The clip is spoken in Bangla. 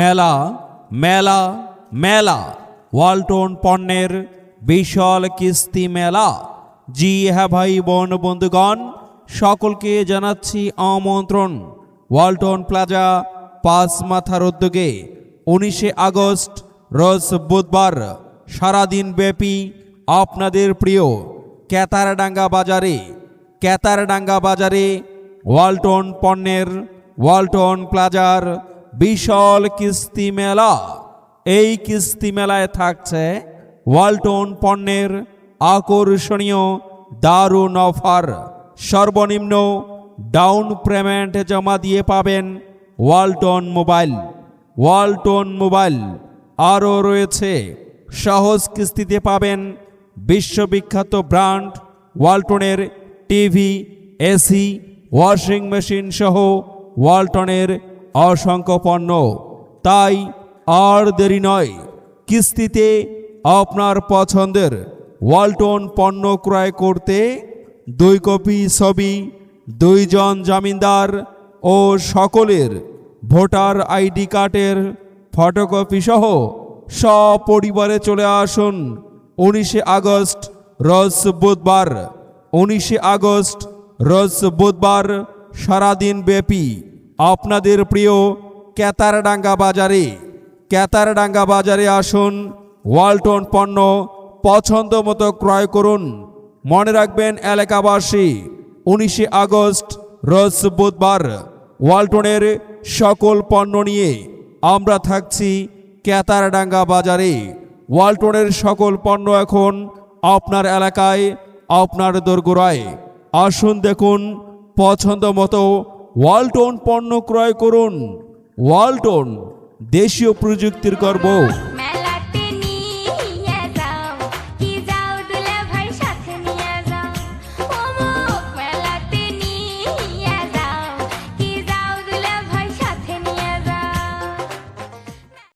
মেলা মেলা মেলা ওয়ালটন পণ্যের বিশাল কিস্তি মেলা। জি হ্যাঁ ভাই বোন বন্ধুগণ, সকলকে জানাচ্ছি আমন্ত্রণ। ওয়ালটন প্লাজা পাঁচ মাথার উদ্যোগে 19 আগস্ট রোজ বুধবার সারাদিন ব্যাপী আপনাদের প্রিয় কেতারডাঙ্গা বাজারে ওয়ালটন পণ্যের ওয়ালটন প্লাজার বিশাল কিস্তি মেলা। এই কিস্তি মেলায় থাকছে ওয়ালটন পণ্যের আকর্ষণীয় দারুণ অফার। সর্বনিম্ন ডাউন পেমেন্ট জমা দিয়ে পাবেন ওয়ালটন মোবাইল। আরও রয়েছে সহজ কিস্তিতে পাবেন বিশ্ববিখ্যাত ব্র্যান্ড ওয়ালটনের টিভি, এসি, ওয়াশিং মেশিন সহ ওয়ালটনের অসংখ্য পণ্য। তাই আর দেরি নয়, কিস্তিতে আপনার পছন্দের ওয়ালটন পণ্য ক্রয় করতে 2 কপি ছবি, 2 জন জামিনদার ও সকলের ভোটার আইডি কার্ডের ফটোকপি সহ সপরিবারে চলে আসুন 19 আগস্ট রোজ বুধবার সারাদিন ব্যাপী আপনাদের প্রিয় কেতারডাঙ্গা বাজারে আসুন। ওয়ালটন পণ্য পছন্দ মতো ক্রয় করুন। মনে রাখবেন এলাকাবাসী, 19 আগস্ট রোজ বুধবার ওয়ালটনের সকল পণ্য নিয়ে আমরা থাকছি কেতারডাঙ্গা বাজারে। ওয়ালটনের সকল পণ্য এখন আপনার এলাকায়, আপনার দোরগোড়ায়। আসুন দেখুন, পছন্দ মতো ওয়ালটন পণ্য ক্রয় করুন। ওয়ালটন, দেশীয় প্রযুক্তির গর্ব।